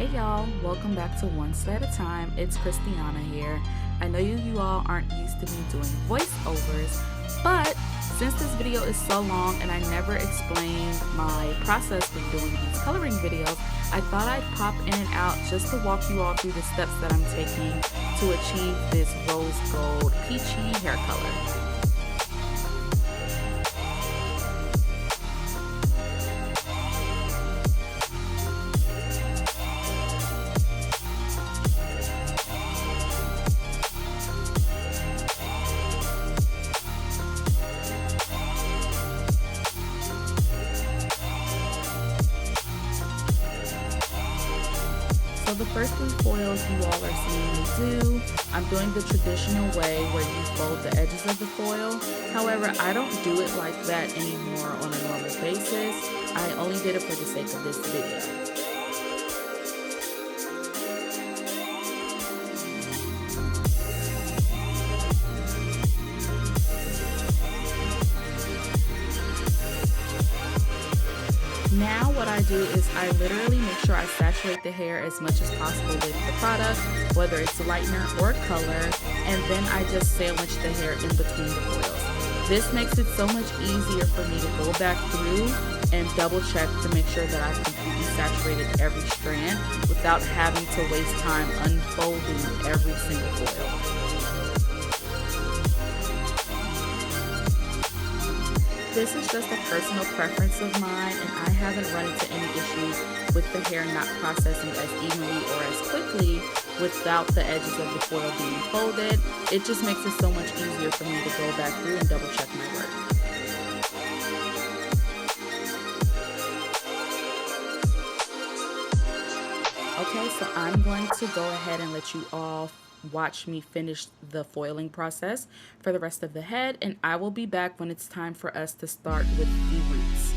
Hey y'all, welcome back to One Step at a Time. It's Christiana here. I know you all aren't used to me doing voiceovers, but since this video is so long and I never explained my process with doing these coloring videos, I thought I'd pop in and out just to walk you all through the steps that I'm taking to achieve this rose gold peachy hair color. So the first three foils you all are seeing me do, I'm doing the traditional way where you fold the edges of the foil. However, I don't do it like that anymore on a normal basis. I only did it for the sake of this video. Now what I do is I literally make sure I saturate the hair as much as possible with the product, whether it's lightener or color, and then I just sandwich the hair in between the foils. This makes it so much easier for me to go back through and double check to make sure that I've completely saturated every strand without having to waste time unfolding every single foil. This is just a personal preference of mine, and I haven't run into any issues with the hair not processing as evenly or as quickly without the edges of the foil being folded. It just makes it so much easier for me to go back through and double check my work. Okay, so I'm going to go ahead and let you all watch me finish the foiling process for the rest of the head, and I will be back when it's time for us to start with the roots.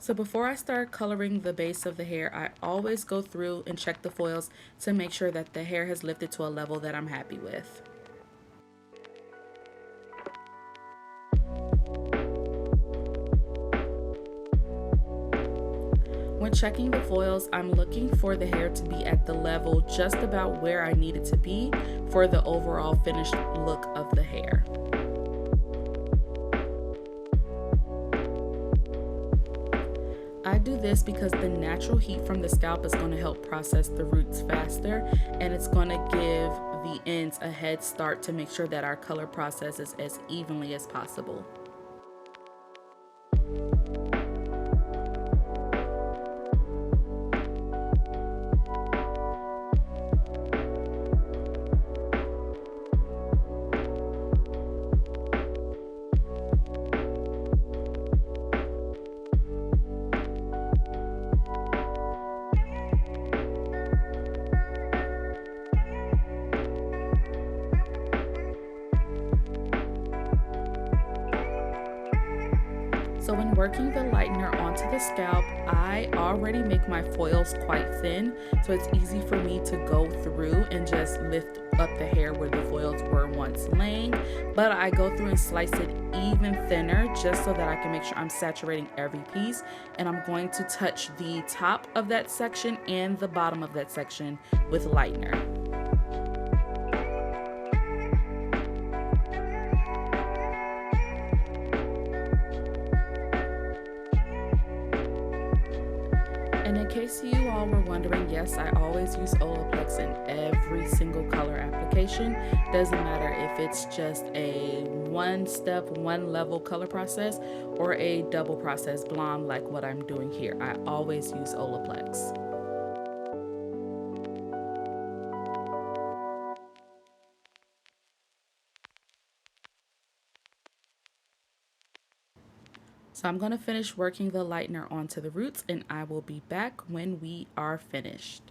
So before I start coloring the base of the hair, I always go through and check the foils to make sure that the hair has lifted to a level that I'm happy with. When checking the foils, I'm looking for the hair to be at the level just about where I need it to be for the overall finished look of the hair. I do this because the natural heat from the scalp is going to help process the roots faster, and it's going to give the ends a head start to make sure that our color processes as evenly as possible. So when working the lightener onto the scalp, I already make my foils quite thin, so it's easy for me to go through and just lift up the hair where the foils were once laying, but I go through and slice it even thinner just so that I can make sure I'm saturating every piece, and I'm going to touch the top of that section and the bottom of that section with lightener. And in case you all were wondering, yes, I always use Olaplex in every single color application. Doesn't matter if it's just a one step, one level color process or a double process blonde like what I'm doing here. I always use Olaplex. So I'm going to finish working the lightener onto the roots, and I will be back when we are finished.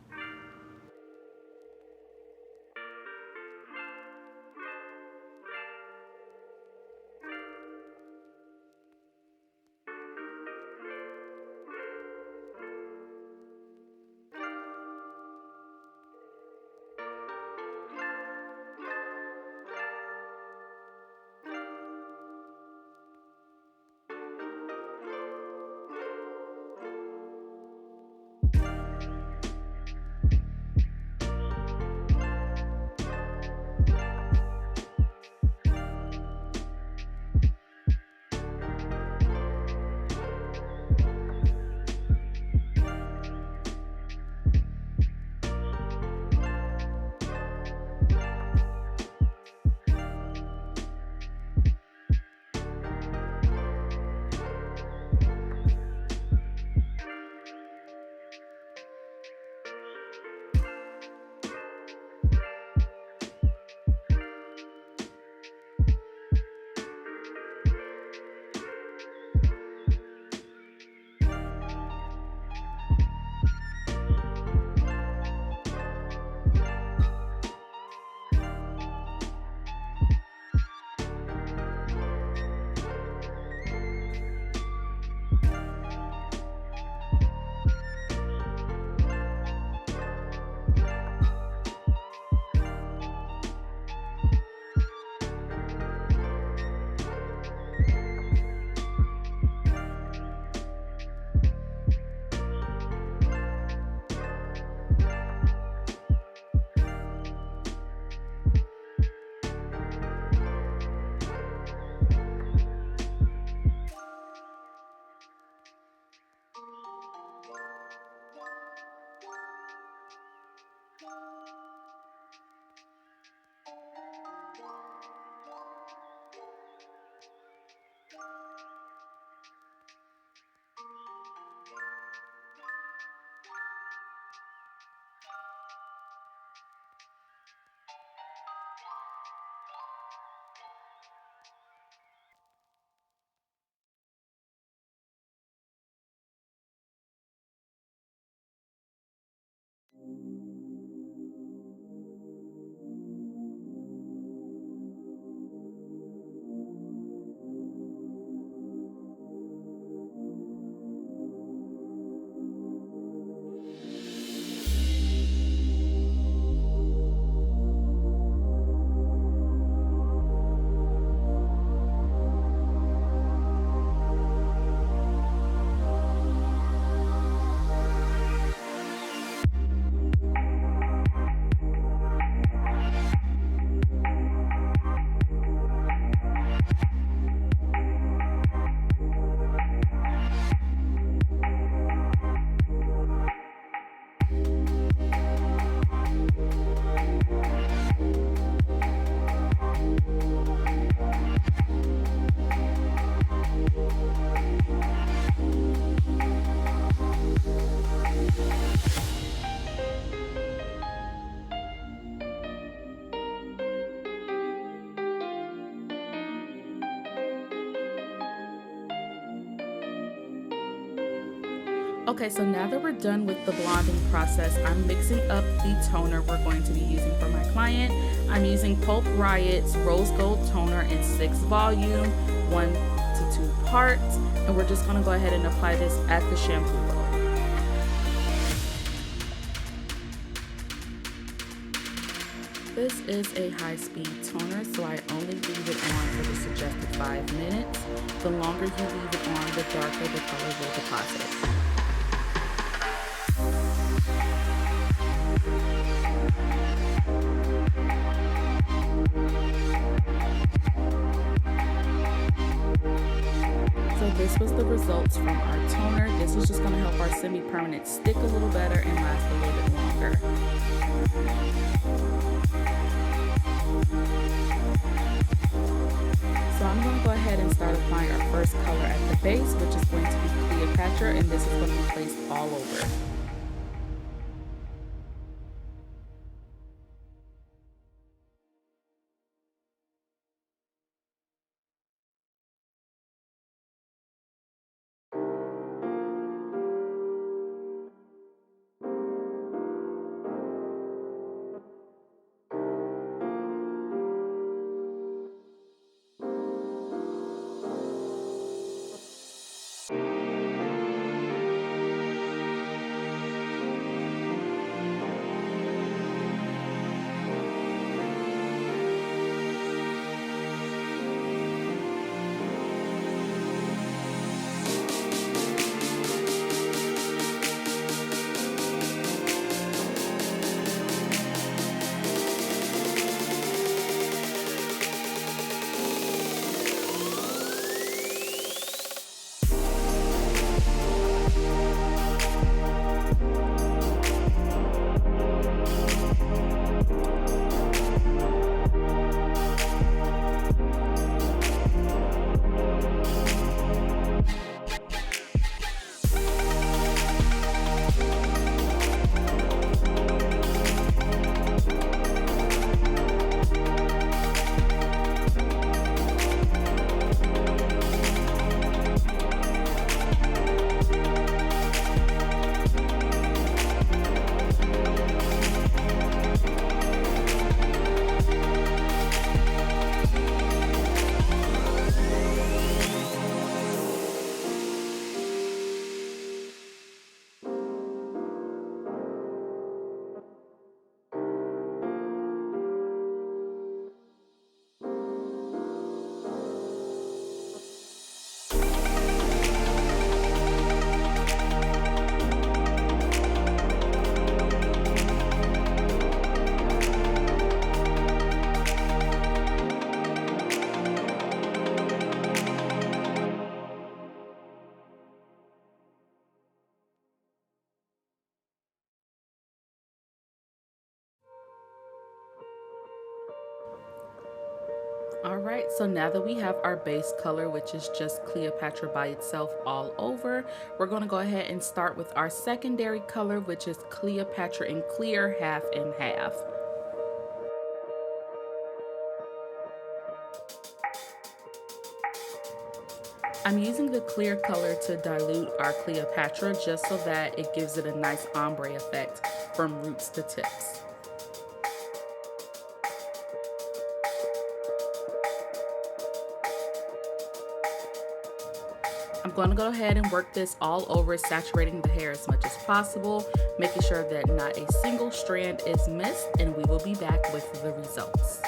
Okay, so now that we're done with the blonding process, I'm mixing up the toner we're going to be using for my client. I'm using Pulp Riot's Rose Gold Toner in 6 volume, 1 to 2 parts, and we're just gonna go ahead and apply this at the shampoo roll. This is a high-speed toner, so I only leave it on for the suggested 5 minutes. The longer you leave it on, the darker the color will deposit. So this was the results from our toner. This is just going to help our semi-permanent stick a little better and last a little bit longer. So I'm going to go ahead and start applying our first color at the base, which is going to be Cleopatra, and this is going to be placed all over. Alright, so now that we have our base color, which is just Cleopatra by itself all over, we're going to go ahead and start with our secondary color, which is Cleopatra in clear, half and half. I'm using the clear color to dilute our Cleopatra just so that it gives it a nice ombre effect from roots to tips. I'm going to go ahead and work this all over, saturating the hair as much as possible, making sure that not a single strand is missed, and we will be back with the results.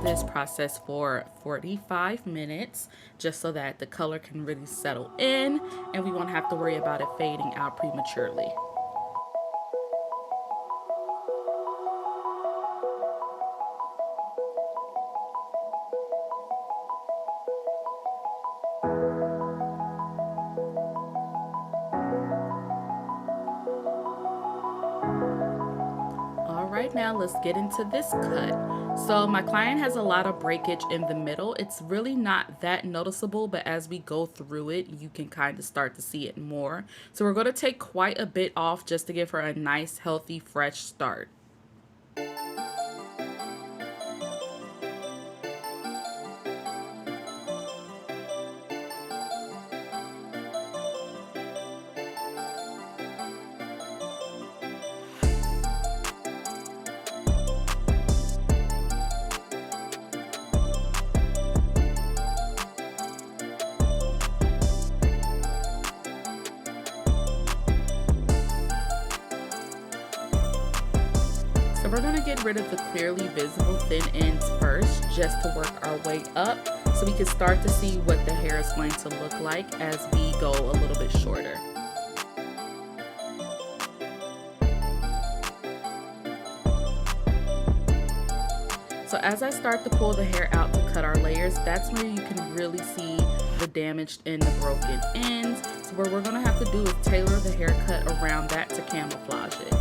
this process for 45 minutes just so that the color can really settle in and we won't have to worry about it fading out prematurely. All right, now let's get into this cut. So my client has a lot of breakage in the middle. It's really not that noticeable, but as we go through it, you can kind of start to see it more. So we're going to take quite a bit off just to give her a nice, healthy, fresh start. So we're going to get rid of the clearly visible thin ends first just to work our way up so we can start to see what the hair is going to look like as we go a little bit shorter. So as I start to pull the hair out to cut our layers, that's where you can really see the damaged and the broken ends. So what we're going to have to do is tailor the haircut around that to camouflage it.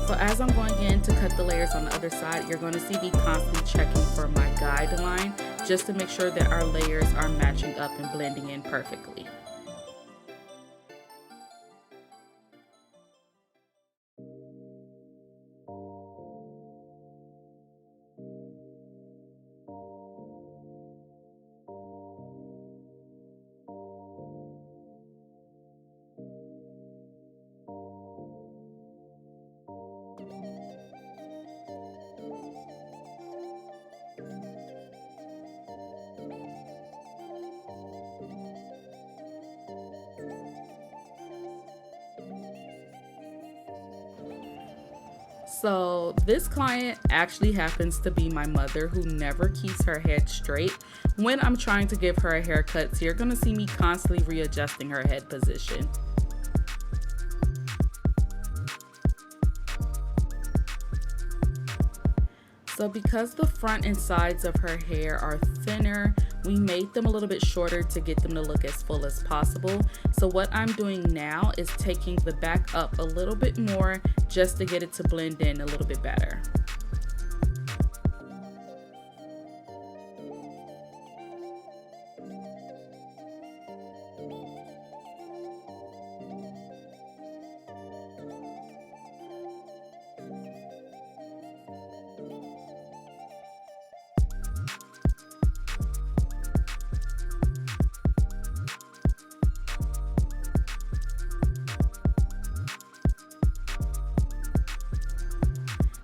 So as I'm going in to cut the layers on the other side, you're going to see me constantly checking for my guideline just to make sure that our layers are matching up and blending in perfectly. So this client actually happens to be my mother, who never keeps her head straight when I'm trying to give her a haircut. So you're going to see me constantly readjusting her head position. So because the front and sides of her hair are thinner, we made them a little bit shorter to get them to look as full as possible. So what I'm doing now is taking the back up a little bit more just to get it to blend in a little bit better.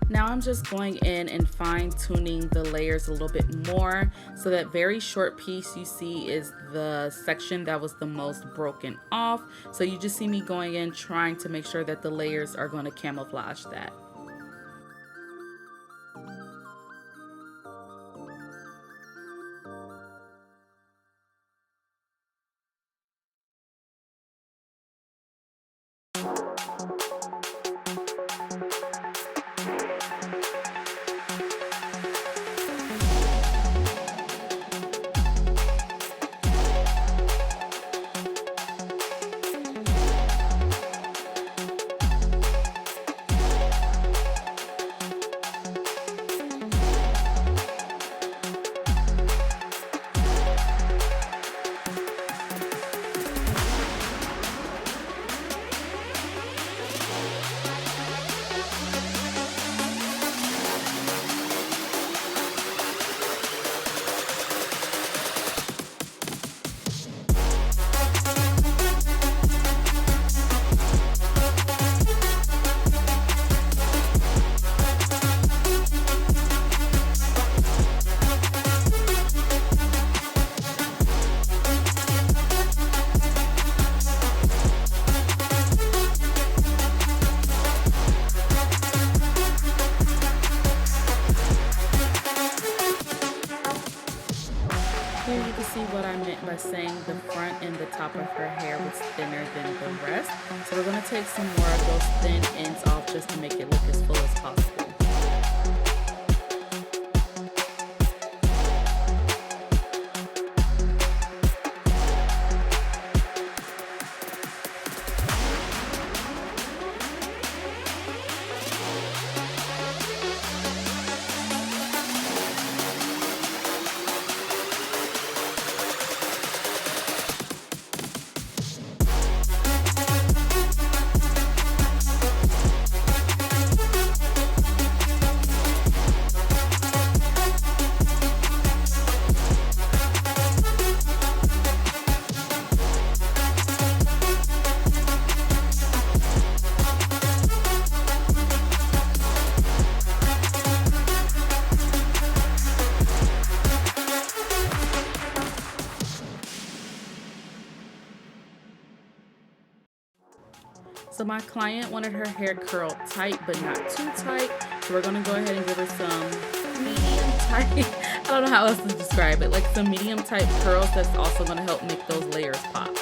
Now I'm just going in and fine-tuning the layers a little bit more. So that very short piece you see is the section that was the most broken off. So you just see me going in trying to make sure that the layers are going to camouflage that. see what I meant by saying the front and the top of her hair was thinner than the rest. So we're going to take some more of those thin ends off just to make it look as full as possible. So my client wanted her hair curled tight, but not too tight. So we're gonna go ahead and give her some medium tight, I don't know how else to describe it, like some medium tight curls that's also gonna help make those layers pop.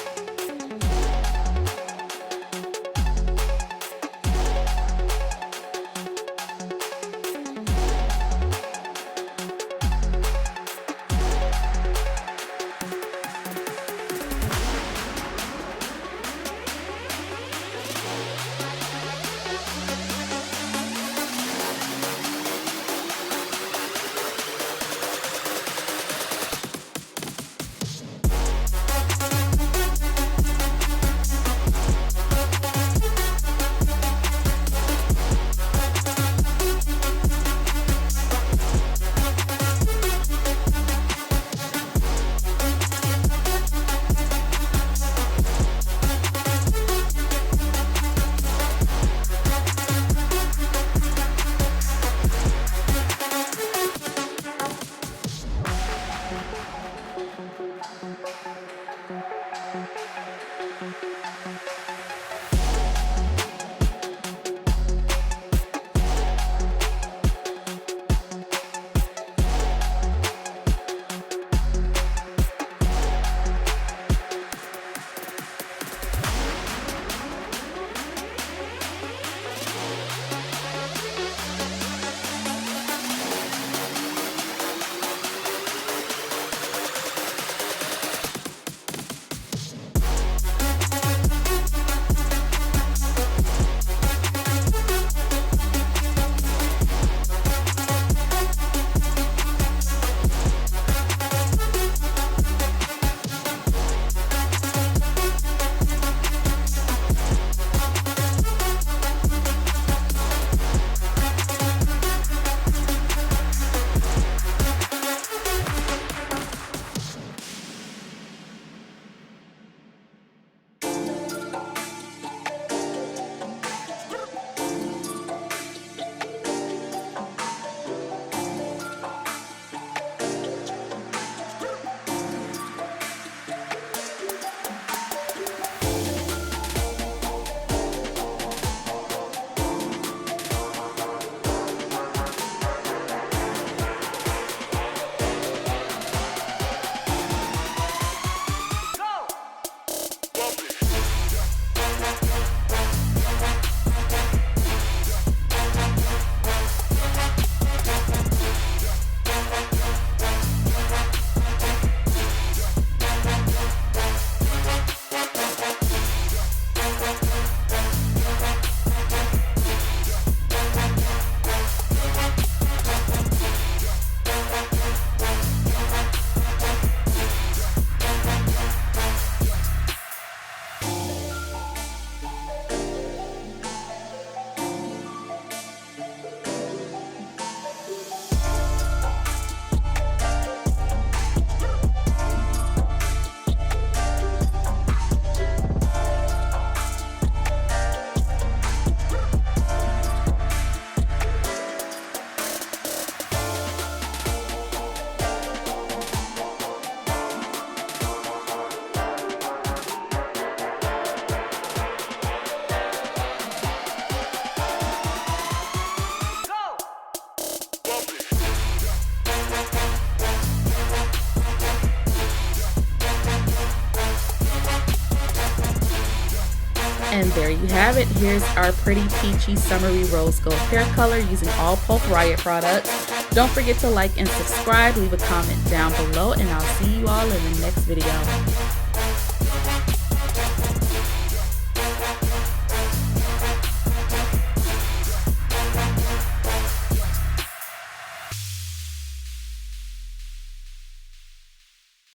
And there you have it. Here's our pretty peachy summery rose gold hair color using all Pulp Riot products. Don't forget to like and subscribe, leave a comment down below, and I'll see you all in the next video.